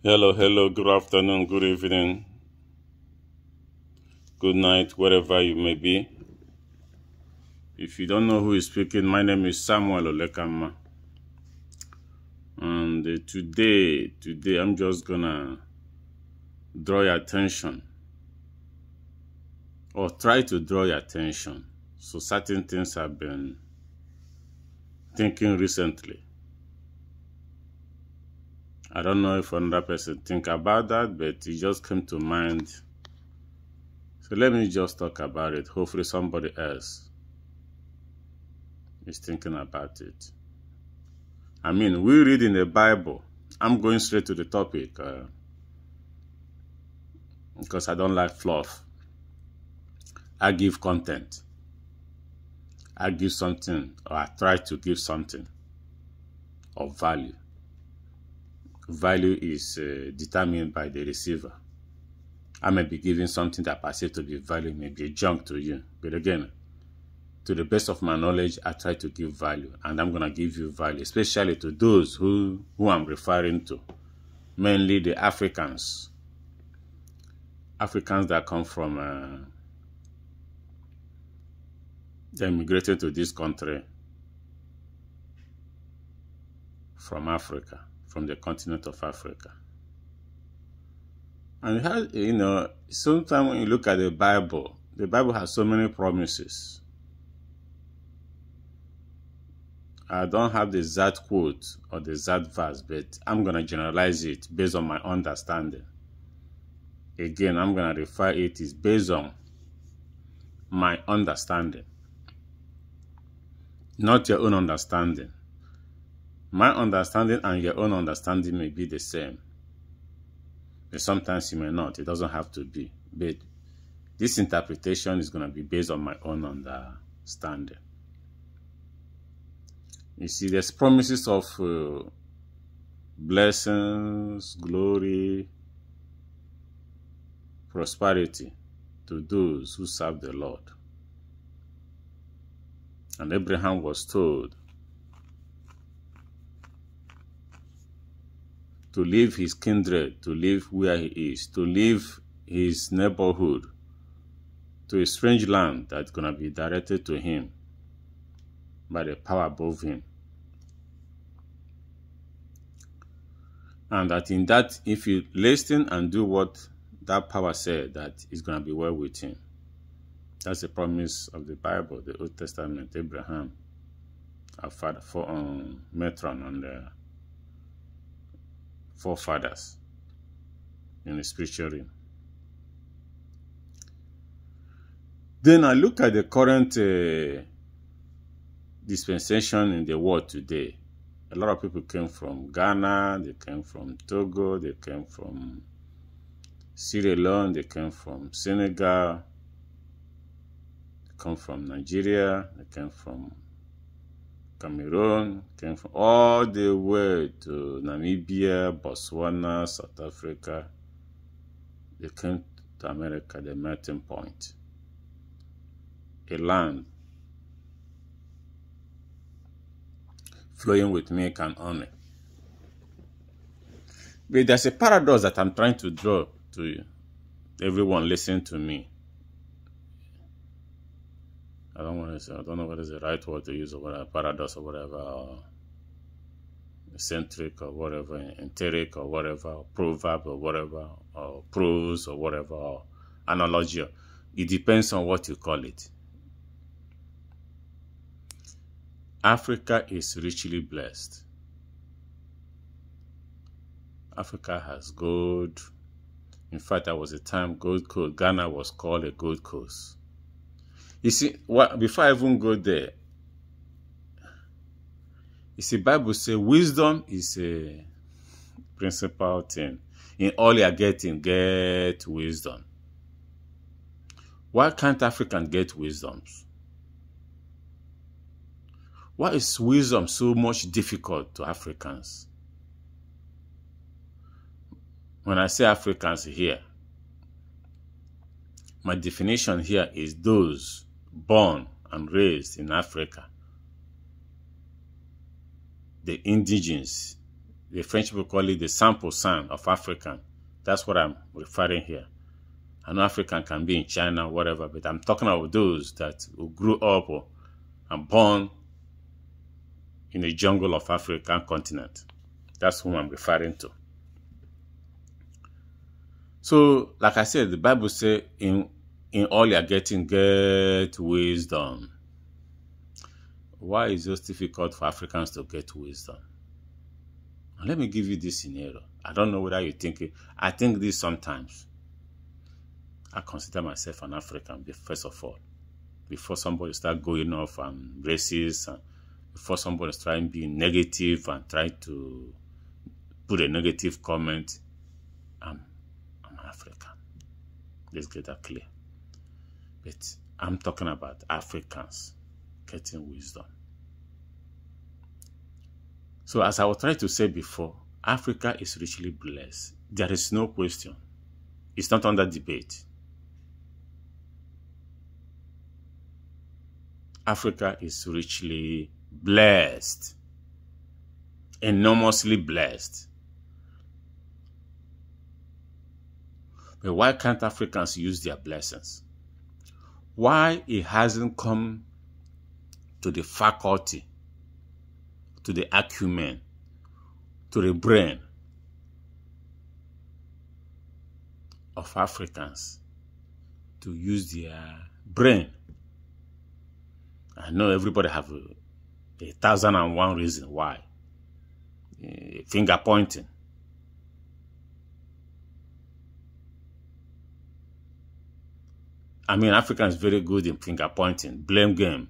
Hello, hello, good afternoon, good evening, good night, wherever you may be. If you don't know who is speaking, my name is Samuel Olekama. And today, I'm just gonna draw your attention or try to draw your attention. So certain things I've been thinking recently. I don't know if another person think about that, but it just came to mind. So let me just talk about it. Hopefully somebody else is thinking about it. I mean, we read in the Bible. I'm going straight to the topic because I don't like fluff. I give content. I give something, or I try to give something of value. Value is determined by the receiver. I may be giving something that perceived to be value, may be junk to you. But again, to the best of my knowledge, I try to give value, and I'm going to give you value, especially to those who I'm referring to, mainly the Africans. Africans that come from, they immigrated to this country from Africa, from the continent of Africa. And sometimes when you look at the Bible has so many promises. I don't have the exact quote or the exact verse, but I'm going to generalize it based on my understanding. Again, I'm going to refer it is based on my understanding, not your own understanding. My understanding and your own understanding may be the same, but sometimes it may not. It doesn't have to be. But this interpretation is going to be based on my own understanding. You see, there's promises of blessings, glory, prosperity to those who serve the Lord. And Abraham was told to leave his kindred, to live where he is, to leave his neighborhood to a strange land that's going to be directed to him by the power above him. And that in that, if you listen and do what that power said, that is going to be well with him. That's the promise of the Bible, the Old Testament, Abraham, our father, Metron, and forefathers in the spiritual realm. Then I look at the current dispensation in the world today. A lot of people came from Ghana, they came from Togo, they came from Sierra Leone, they came from Senegal, they come from Nigeria, they came from Cameroon, came from all the way to Namibia, Botswana, South Africa. They came to America, the melting point. A land flowing with milk and honey. But there's a paradox that I'm trying to draw to you. Everyone listen to me. I don't know what is the right word to use, or whatever, paradox or whatever, or eccentric or whatever, enteric or whatever, or proverb or whatever, or prose or whatever, or analogy. It depends on what you call it. Africa is richly blessed. Africa has gold. In fact, there was a time Gold Coast, Ghana was called a Gold Coast. You see, before I even go there, you see, Bible says wisdom is a principal thing. In all you are getting, get wisdom. Why can't Africans get wisdoms? Why is wisdom so much difficult to Africans? When I say Africans here, my definition here is those born and raised in Africa, the indigenous, The French people call it the 100% of African. That's what I'm referring here. I know African can be in China, whatever, but I'm talking about those that who grew up and born in the jungle of African continent. That's who I'm referring to. So, like I said, the Bible says, in all you're getting, get wisdom. Why is it difficult for Africans to get wisdom? And let me give you this scenario. I don't know whether you think it. I think this sometimes. I consider myself an African, first of all. Before somebody start going off and racist, and before somebody is trying to be negative and try to put a negative comment, I'm African. Let's get that clear. But I'm talking about Africans getting wisdom. So as I was trying to say before, Africa is richly blessed. There is no question. It's not under debate. Africa is richly blessed. Enormously blessed. But why can't Africans use their blessings? Why it hasn't come to the faculty, to the acumen, to the brain of Africans to use their brain? I know everybody have 1,001 reasons why. Finger pointing. I mean, Africa is very good in finger pointing, blame game.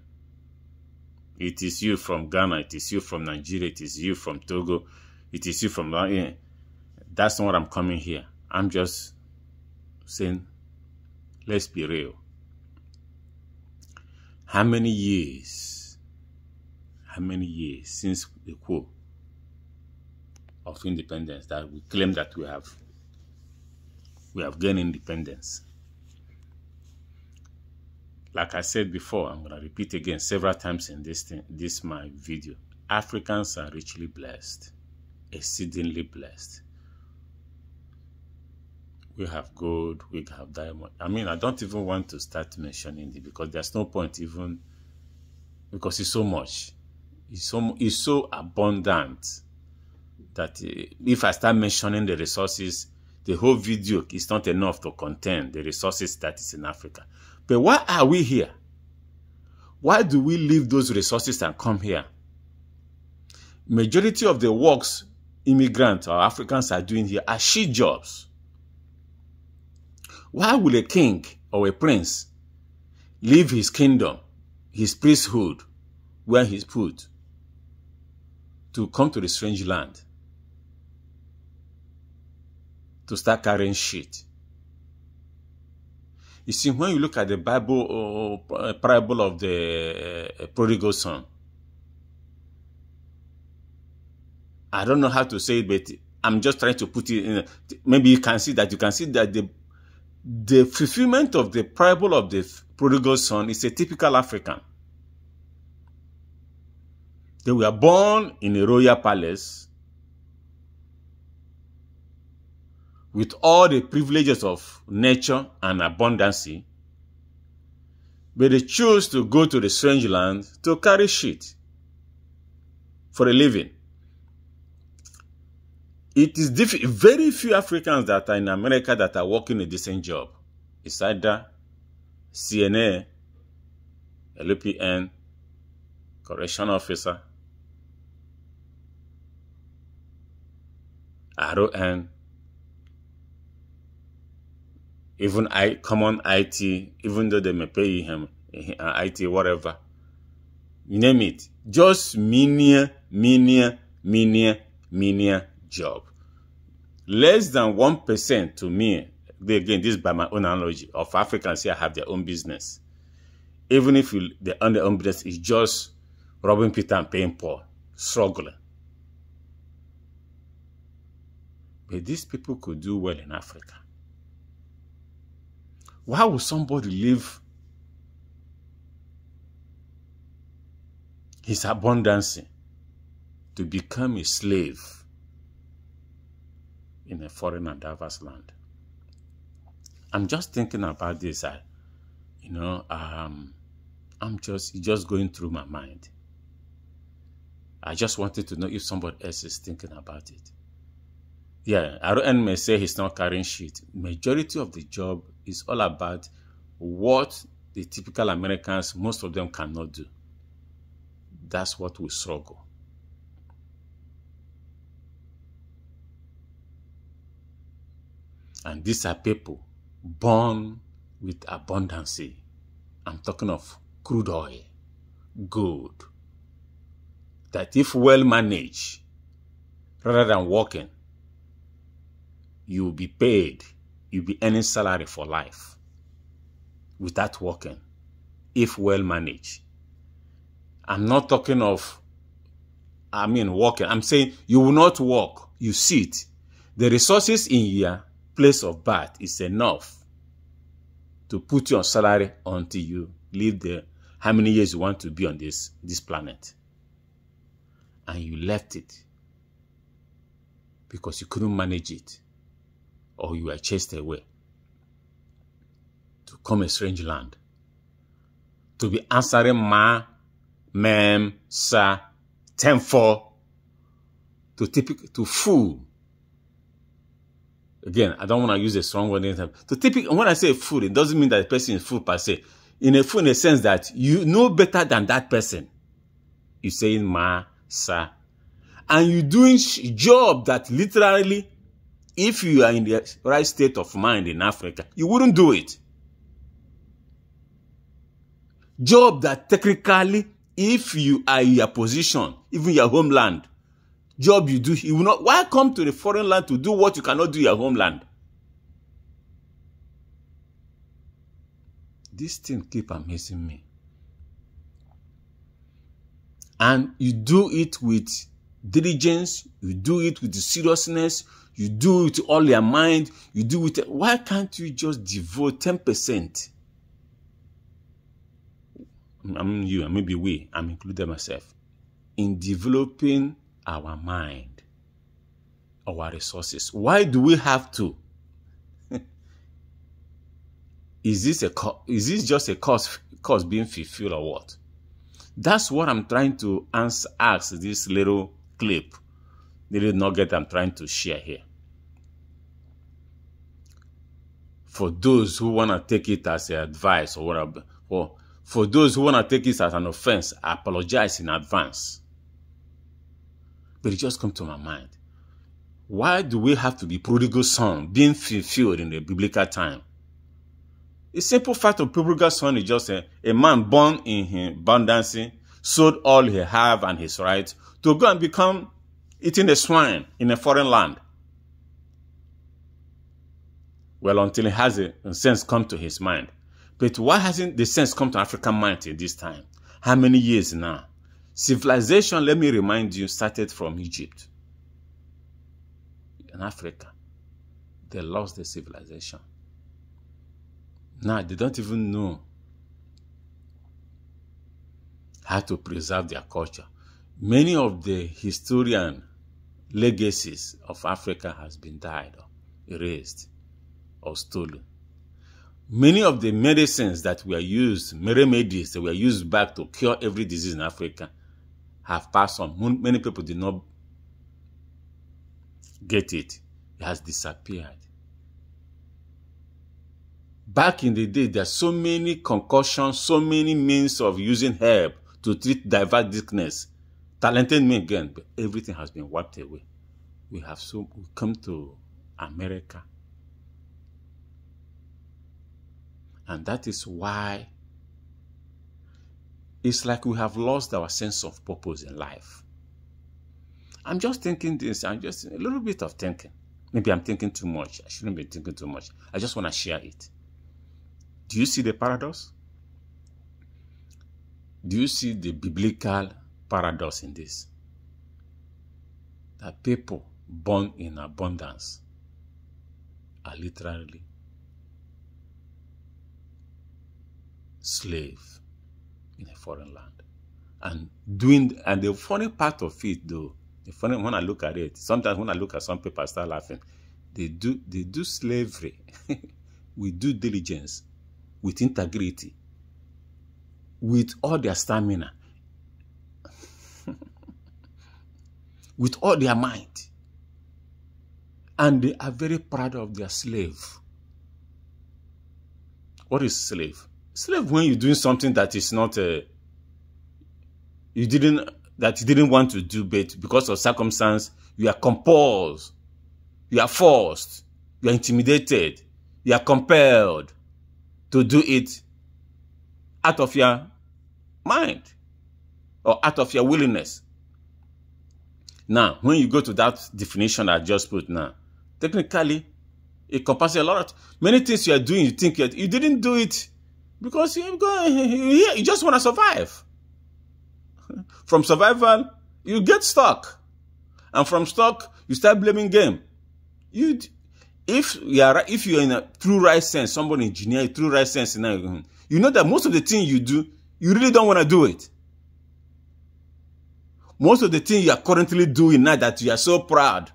It is you from Ghana, it is you from Nigeria, it is you from Togo, it is you from... That's not what I'm coming here. I'm just saying, let's be real. How many years since the coup of independence that we claim that we have gained independence? Like I said before, I'm going to repeat again several times in this my video. Africans are richly blessed, exceedingly blessed. We have gold, we have diamond. I mean, I don't even want to start mentioning it because there's no point even, because it's so much. It's so abundant that if I start mentioning the resources, the whole video is not enough to contain the resources that is in Africa. But why are we here? Why do we leave those resources and come here? Majority of the works immigrants or Africans are doing here are shit jobs. Why will a king or a prince leave his kingdom, his priesthood, where he's put, to come to the strange land, to start carrying shit? You see, when you look at the Bible parable of the prodigal son, I don't know how to say it, but I'm just trying to put it in. Maybe you can see that the fulfillment of the parable of the prodigal son is a typical African. They were born in a royal palace with all the privileges of nature and abundance, but they chose to go to the strange land to carry shit for a living. It is very few Africans that are in America that are working a decent job. It's either CNA, LPN, correction officer, RON, even common IT, even though they may pay him IT, whatever. You name it. Just menial job. Less than 1% to me, again, this is by my own analogy, of Africans here have their own business. Even if they own their own business, it's just robbing Peter and paying Paul, struggling. But these people could do well in Africa. Why would somebody leave his abundance to become a slave in a foreign and diverse land. I'm just thinking about this. It's just going through my mind. I just wanted to know if somebody else is thinking about it. Yeah, RN may say he's not carrying shit. Majority of the job is all about what the typical Americans, most of them cannot do. That's what we struggle. And these are people born with abundance. I'm talking of crude oil, gold, that if well managed, rather than working, you will be paid, you'll be earning salary for life without working, if well managed. I'm not talking of, working. I'm saying you will not work, you sit. The resources in your place of birth is enough to put you on salary until you live there, how many years you want to be on this planet. And you left it because you couldn't manage it, or you were chased away to come a strange land, to be answering ma, ma'am, sir, 10-4, to fool. Again, I don't want to use a strong word. When I say fool, it doesn't mean that the person is fool per se. In a fool, in a sense that you know better than that person. You're saying ma, sir. And you're doing job that literally, if you are in the right state of mind in Africa, you wouldn't do it. Job that technically, if you are in your position, even your homeland, job you do, you will not. Why come to the foreign land to do what you cannot do in your homeland? This thing keep amazing me. And you do it with diligence, you do it with the seriousness, you do it with all your mind, you do it. Why can't you just devote 10%? You, and maybe we, I'm including myself, in developing our mind, our resources. Why do we have to? Is this just a cause being fulfilled or what? That's what I'm trying to ask this little clip, little nugget I'm trying to share here. For those who want to take it as advice or whatever, for those who want to take it as an offense, I apologize in advance. But it just comes to my mind. Why do we have to be prodigal son being fulfilled in the biblical time? The simple fact of prodigal son is just a man born in abundance, sold all he have and his right to go and become eating the swine in a foreign land. Well, until he has a sense come to his mind. But why hasn't the sense come to African mind in this time? How many years now? Civilization, let me remind you, started from Egypt. In Africa, they lost the civilization. Now, they don't even know how to preserve their culture. Many of the historian legacies of Africa has been died or erased or stolen. Many of the medicines that were used, remedies that were used back to cure every disease in Africa, have passed on. Many people did not get it. It has disappeared. Back in the day, there are so many concoctions, so many means of using herb to treat diverse sickness. Talented men again, but everything has been wiped away. We come to America. And that is why it's like we have lost our sense of purpose in life. I'm just thinking this, I'm just a little bit of thinking. Maybe I'm thinking too much. I shouldn't be thinking too much. I just want to share it. Do you see the paradox? Do you see the biblical paradox in this? That people born in abundance are literally slaves in a foreign land. And the funny part of it though, when I look at it, sometimes when I look at some people I start laughing. They do slavery with due diligence, with integrity, with all their stamina, with all their might. And they are very proud of their slave. What is slave? Slave when you're doing something that is not you didn't want to do, but because of circumstance, you are compelled, you are forced, you are intimidated, you are compelled to do it out of your mind or out of your willingness. Now, when you go to that definition I just put now, technically, it encompasses a lot of many things you are doing. You think you didn't do it because you just want to survive. From survival, you get stuck, and from stuck, you start blaming game. If you're in a true right sense, somebody engineer, true right sense, you know that most of the things you do, you really don't want to do it. Most of the things you are currently doing now that you are so proud,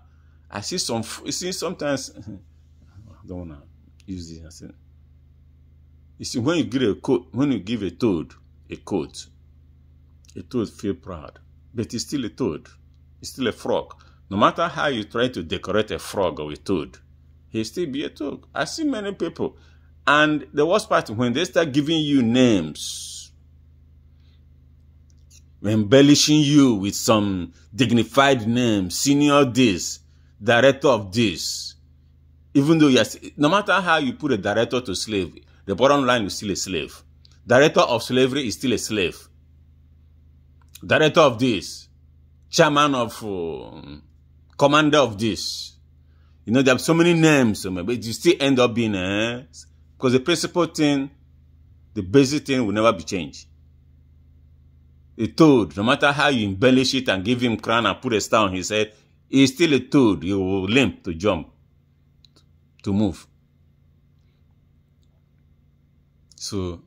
I see sometimes. I don't want to use this. You see, when you give a toad a coat, a toad feels proud, but it's still a toad. It's still a frog. No matter how you try to decorate a frog or a toad, he'll still be a toad. I see many people, and the worst part, when they start giving you names, embellishing you with some dignified name, senior this, director of this, even though no matter how you put a director to slave, the bottom line is still a slave. Director of slavery is still a slave. Director of this, chairman of, commander of this. You know, there are so many names, but you still end up being, because the principal thing, the basic thing will never be changed. A toad, no matter how you embellish it and give him crown and put a star on his head, he's still a toad. He will limp to jump, to move. So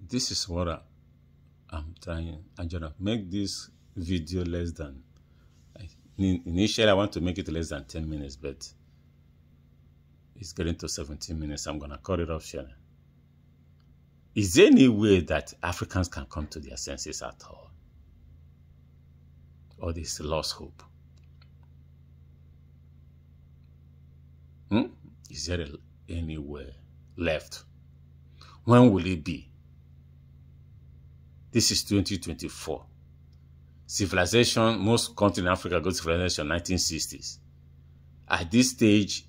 this is what I'm trying. I'm going to make this video less than, initially I want to make it less than 10 minutes, but it's getting to 17 minutes. I'm going to cut it off here. Is there any way that Africans can come to their senses at all? Or this lost hope? Is there anywhere left? When will it be? This is 2024. Civilization, most countries in Africa go to civilization 1960s. At this stage,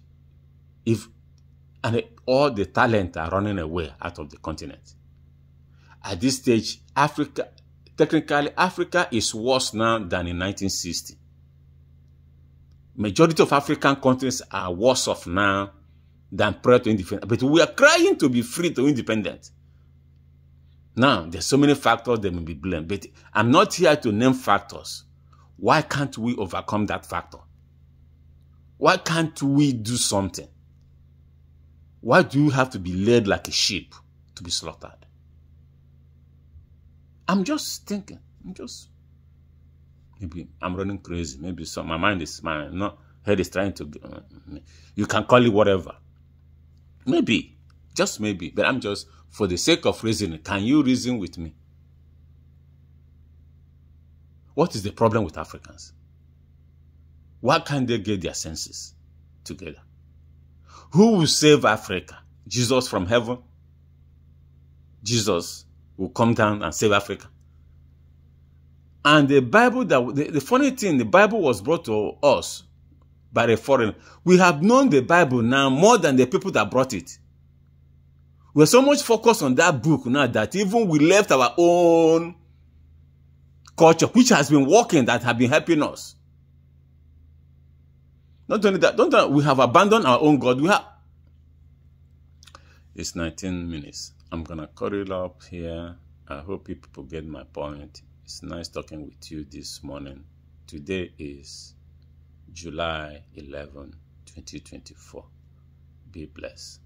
all the talent are running away out of the continent. At this stage, technically Africa is worse now than in 1960. Majority of African countries are worse off now than prior to independence. But we are crying to be free, to independent. Now, there's so many factors that may be blamed, but I'm not here to name factors. Why can't we overcome that factor? Why can't we do something? Why do you have to be led like a sheep to be slaughtered? I'm just thinking. Maybe I'm running crazy. Maybe my mind is, my head is trying to, you can call it whatever. Maybe, just maybe, but I'm just, for the sake of reasoning, can you reason with me? What is the problem with Africans? Why can't they get their senses together? Who will save Africa? Jesus from heaven? Jesus will come down and save Africa. And the Bible, the funny thing, the Bible was brought to us by a foreigner. We have known the Bible now more than the people that brought it. We're so much focused on that book now that even we left our own culture, which has been working, that have been helping us. Not only that, we have abandoned our own God. It's 19 minutes. I'm going to cut it up here. I hope people get my point. It's nice talking with you this morning. Today is July 11, 2024. Be blessed.